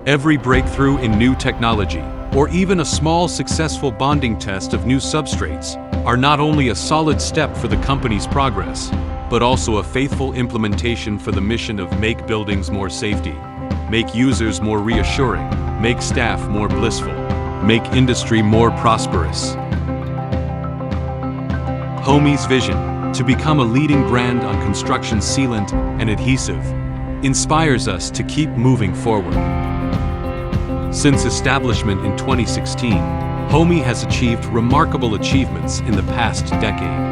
Every breakthrough in new technology, or even a small successful bonding test of new substrates, are not only a solid step for the company's progress, but also a faithful implementation for the mission of make buildings more safety, make users more reassuring, make staff more blissful, make industry more prosperous. Homey's vision, to become a leading brand on construction sealant and adhesive, inspires us to keep moving forward. Since establishment in 2016, Homey has achieved remarkable achievements in the past decade.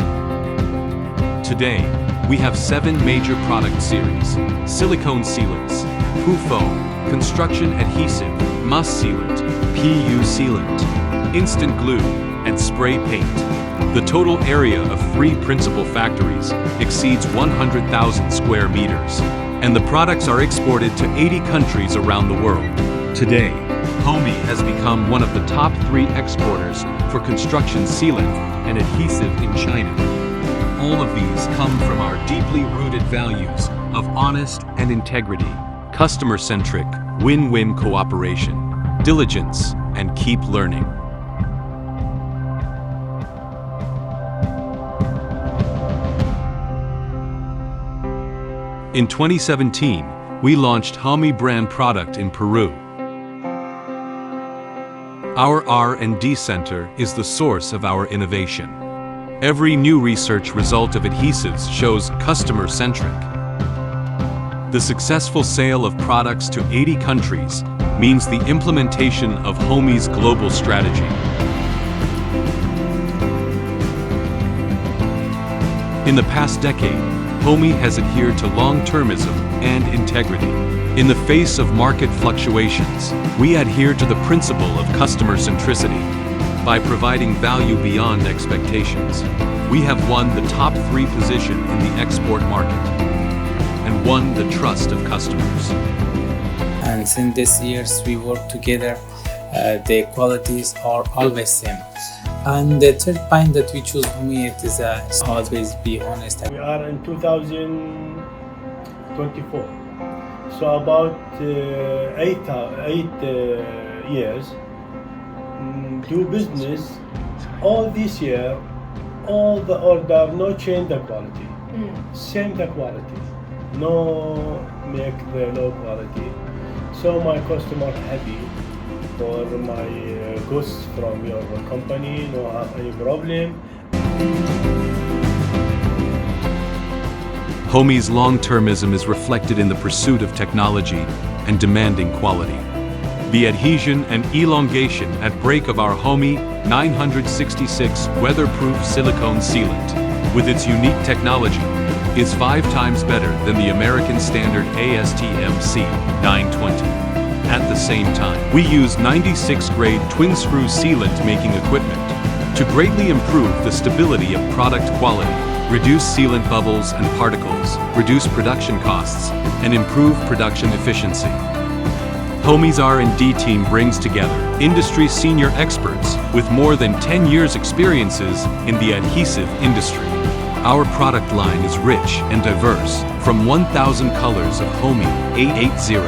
Today, we have 7 major product series: silicone sealants, PU foam, construction adhesive, MUS sealant, PU sealant, instant glue, and spray paint. The total area of 3 principal factories exceeds 100,000 square meters, and the products are exported to 80 countries around the world. Today, Homey has become one of the top 3 exporters for construction sealant and adhesive in China. All of these come from our deeply rooted values of honest and integrity, customer-centric, win-win cooperation, diligence, and keep learning. In 2017, we launched Homey brand product in Peru. Our R&D center is the source of our innovation. Every new research result of adhesives shows customer-centric. The successful sale of products to 80 countries means the implementation of Homey's global strategy. In the past decade, Homey has adhered to long-termism and integrity. In the face of market fluctuations, we adhere to the principle of customer centricity. By providing value beyond expectations, we have won the top 3 position in the export market and won the trust of customers. And since these years we work together, the qualities are always same. And the third point that we choose Homey is always be honest. We are in 2024, so about 8 years do business. All this year, all the order, no change the quality, same the quality, no make the low quality. So my customer happy for my goods from your company, no have any problem. Homey's long-termism is reflected in the pursuit of technology and demanding quality. The adhesion and elongation at break of our Homey 966 weatherproof silicone sealant, with its unique technology, is 5 times better than the American standard ASTM C920. At the same time, we use 96-grade twin-screw sealant making equipment to greatly improve the stability of product quality, reduce sealant bubbles and particles, reduce production costs, and improve production efficiency. Homey's R&D team brings together industry senior experts with more than 10 years' experiences in the adhesive industry. Our product line is rich and diverse, from 1,000 colors of Homey 880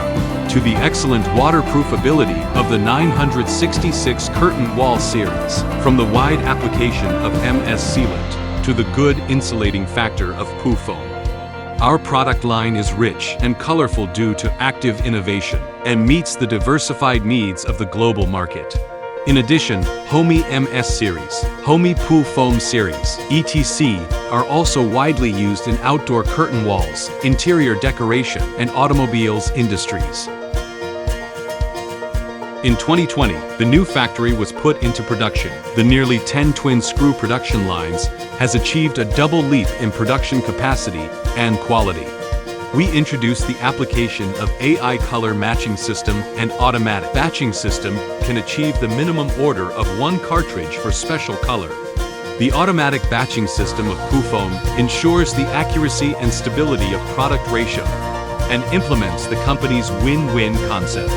to the excellent waterproof ability of the 966 curtain wall series, from the wide application of MS sealant to the good insulating factor of PU foam. Our product line is rich and colorful due to active innovation and meets the diversified needs of the global market. In addition, Homey MS series, Homey PU foam series, etc. are also widely used in outdoor curtain walls, interior decoration, and automobiles industries. In 2020, the new factory was put into production. The nearly 10 twin screw production lines has achieved a double leap in production capacity and quality. We introduced the application of AI color matching system and automatic batching system can achieve the minimum order of 1 cartridge for special color. The automatic batching system of PU foam ensures the accuracy and stability of product ratio and implements the company's win-win concept.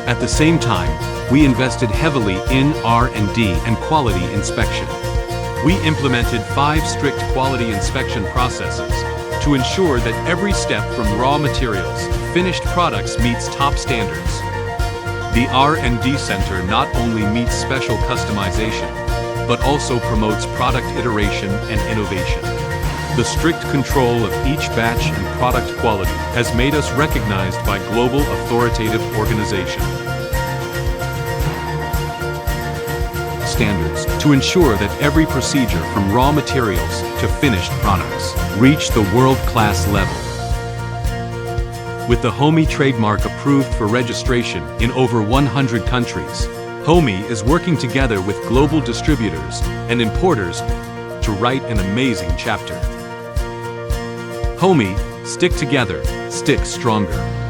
At the same time, we invested heavily in R&D and quality inspection. We implemented 5 strict quality inspection processes to ensure that every step from raw materials to finished products meets top standards. The R&D Center not only meets special customization, but also promotes product iteration and innovation. The strict control of each batch and product quality has made us recognized by global authoritative organizations. Standards to ensure that every procedure from raw materials to finished products reach the world-class level. With the Homey trademark approved for registration in over 100 countries, Homey is working together with global distributors and importers to write an amazing chapter. Homey, stick together, stick stronger.